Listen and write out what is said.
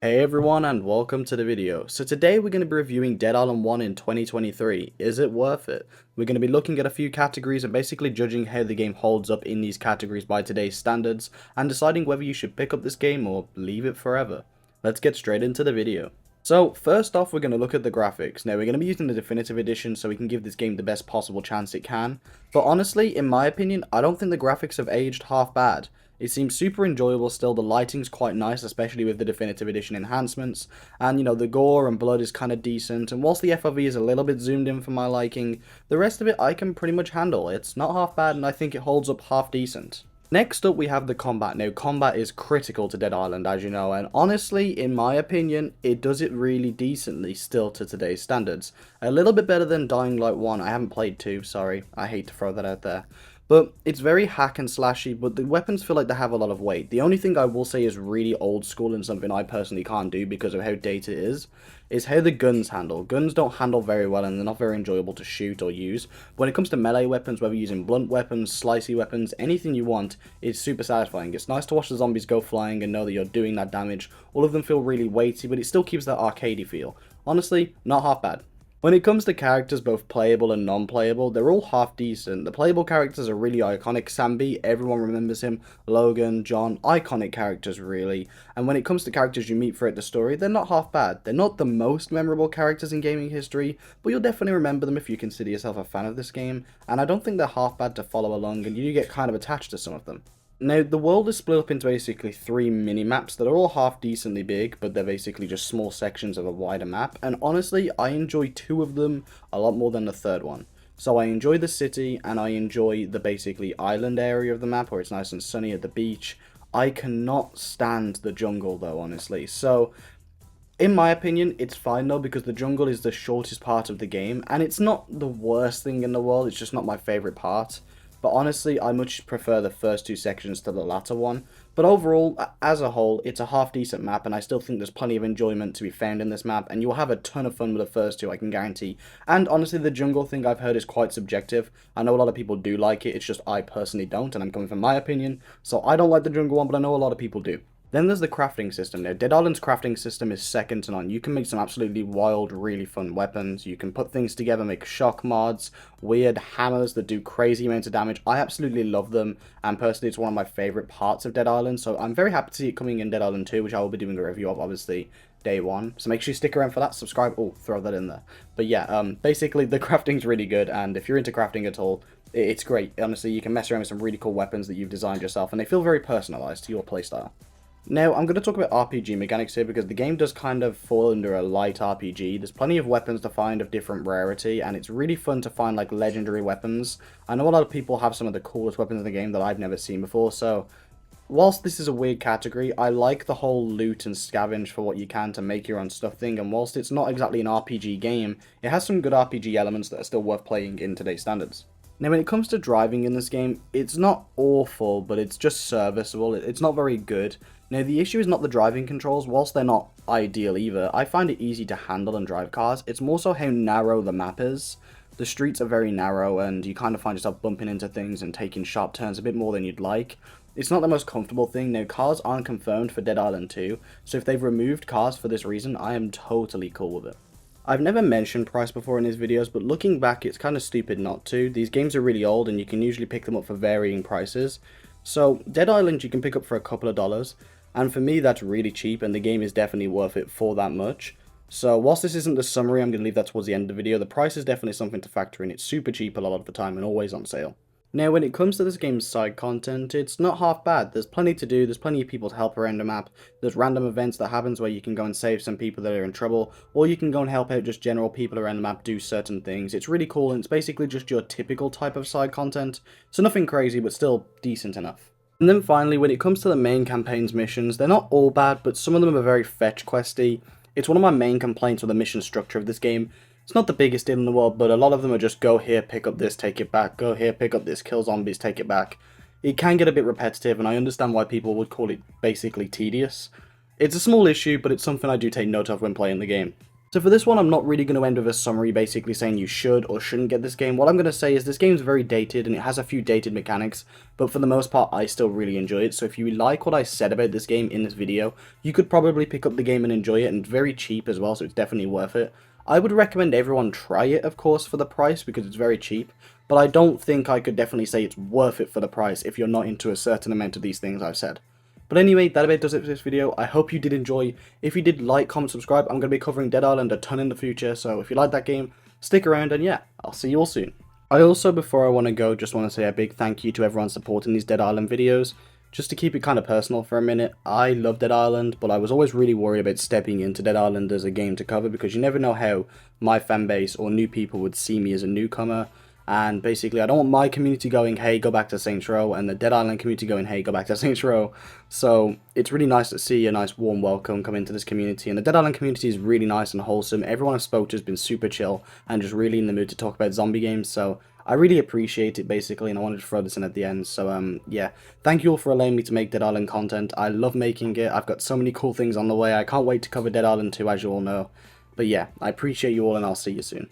Hey everyone and welcome to the video. So today we're going to be reviewing Dead Island 1 in 2023. Is it worth it? We're going to be looking at a few categories and basically judging how the game holds up in these categories by today's standards and deciding whether you should pick up this game or leave it forever. Let's get straight into the video. So first off, we're going to look at the graphics. Now we're going to be using the definitive edition so we can give this game the best possible chance it can. But honestly, in my opinion, I don't think the graphics have aged half bad. It seems super enjoyable still, the lighting's quite nice, especially with the definitive edition enhancements, and the gore and blood is kind of decent, and whilst the FOV is a little bit zoomed in for my liking, the rest of it I can pretty much handle. It's not half bad and I think it holds up half decent. Next up we have the combat. Now combat is critical to Dead Island, as you know, and honestly, in my opinion, it does it really decently still to today's standards. A little bit better than Dying Light 1, I haven't played 2, sorry, I hate to throw that out there. But it's very hack and slashy, but the weapons feel like they have a lot of weight. The only thing I will say is really old school and something I personally can't do because of how dated it is how the guns handle. Guns don't handle very well and they're not very enjoyable to shoot or use. When it comes to melee weapons, whether using blunt weapons, slicey weapons, anything you want, it's super satisfying. It's nice to watch the zombies go flying and know that you're doing that damage. All of them feel really weighty, but it still keeps that arcadey feel. Honestly, not half bad. When it comes to characters, both playable and non-playable, they're all half decent. The playable characters are really iconic. Sambi, everyone remembers him. Logan, John, iconic characters really. And when it comes to characters you meet throughout the story, they're not half bad. They're not the most memorable characters in gaming history, but you'll definitely remember them if you consider yourself a fan of this game. And I don't think they're half bad to follow along, and you do get kind of attached to some of them. Now, the world is split up into basically 3 mini-maps that are all half decently big, but they're basically just small sections of a wider map, and honestly, I enjoy 2 of them a lot more than the third one. So I enjoy the city, and I enjoy the basically island area of the map, where it's nice and sunny at the beach. I cannot stand the jungle, though, honestly. So, in my opinion, it's fine, though, because the jungle is the shortest part of the game, and it's not the worst thing in the world, it's just not my favourite part. But honestly, I much prefer the first 2 sections to the latter one. But overall, as a whole, it's a half decent map, and I still think there's plenty of enjoyment to be found in this map, and you'll have a ton of fun with the first 2, I can guarantee. And honestly, the jungle thing I've heard is quite subjective. I know a lot of people do like it, it's just I personally don't, and I'm coming from my opinion. So I don't like the jungle one, but I know a lot of people do. Then there's the crafting system. Now, Dead Island's crafting system is second to none. You can make some absolutely wild, really fun weapons. You can put things together, make shock mods, weird hammers that do crazy amounts of damage. I absolutely love them, and personally, it's one of my favourite parts of Dead Island, so I'm very happy to see it coming in Dead Island 2, which I will be doing a review of, obviously, day 1. So make sure you stick around for that, subscribe, oh, throw that in there. But yeah, basically, the crafting's really good, and if you're into crafting at all, it's great. Honestly, you can mess around with some really cool weapons that you've designed yourself, and they feel very personalised to your playstyle. Now, I'm going to talk about RPG mechanics here because the game does kind of fall under a light RPG. There's plenty of weapons to find of different rarity, and it's really fun to find, like, legendary weapons. I know a lot of people have some of the coolest weapons in the game that I've never seen before, so whilst this is a weird category, I like the whole loot and scavenge for what you can to make your own stuff thing, and whilst it's not exactly an RPG game, it has some good RPG elements that are still worth playing in today's standards. Now, when it comes to driving in this game, it's not awful, but it's just serviceable. It's not very good. Now, the issue is not the driving controls. Whilst they're not ideal either, I find it easy to handle and drive cars. It's more so how narrow the map is. The streets are very narrow, and you kind of find yourself bumping into things and taking sharp turns a bit more than you'd like. It's not the most comfortable thing. Now, cars aren't confirmed for Dead Island 2, so if they've removed cars for this reason, I am totally cool with it. I've never mentioned price before in these videos, but looking back, it's kind of stupid not to. These games are really old, and you can usually pick them up for varying prices. So, Dead Island you can pick up for a couple of dollars, and for me that's really cheap, and the game is definitely worth it for that much. So, whilst this isn't the summary, I'm going to leave that towards the end of the video. The price is definitely something to factor in. It's super cheap a lot of the time, and always on sale. Now, when it comes to this game's side content, it's not half bad. There's plenty to do, there's plenty of people to help around the map, there's random events that happens where you can go and save some people that are in trouble, or you can go and help out just general people around the map do certain things. It's really cool, and it's basically just your typical type of side content, so nothing crazy, but still decent enough. And then finally, when it comes to the main campaign's missions, they're not all bad, but some of them are very fetch questy. It's one of my main complaints with the mission structure of this game. It's not the biggest deal in the world, but a lot of them are just go here, pick up this, take it back, go here, pick up this, kill zombies, take it back. It can get a bit repetitive, and I understand why people would call it basically tedious. It's a small issue, but it's something I do take note of when playing the game. So for this one, I'm not really going to end with a summary basically saying you should or shouldn't get this game. What I'm going to say is this game's very dated and it has a few dated mechanics, but for the most part, I still really enjoy it. So if you like what I said about this game in this video, you could probably pick up the game and enjoy it, and it's very cheap as well, so it's definitely worth it. I would recommend everyone try it, of course, for the price because it's very cheap, but I don't think I could definitely say it's worth it for the price if you're not into a certain amount of these things I've said. But anyway, that about does it for this video. I hope you did enjoy. If you did, like, comment, subscribe. I'm going to be covering Dead Island a ton in the future, so if you like that game, stick around, and yeah, I'll see you all soon. I also, before I want to go, just want to say a big thank you to everyone supporting these Dead Island videos. Just to keep it kind of personal for a minute, I love Dead Island, but I was always really worried about stepping into Dead Island as a game to cover, because you never know how my fanbase or new people would see me as a newcomer. And basically, I don't want my community going, hey, go back to Saints Row, and the Dead Island community going, hey, go back to Saints Row. So it's really nice to see a nice warm welcome come into this community. And the Dead Island community is really nice and wholesome. Everyone I've spoke to has been super chill and just really in the mood to talk about zombie games. So I really appreciate it, basically, and I wanted to throw this in at the end. So, yeah, thank you all for allowing me to make Dead Island content. I love making it. I've got so many cool things on the way. I can't wait to cover Dead Island 2, as you all know. But yeah, I appreciate you all, and I'll see you soon.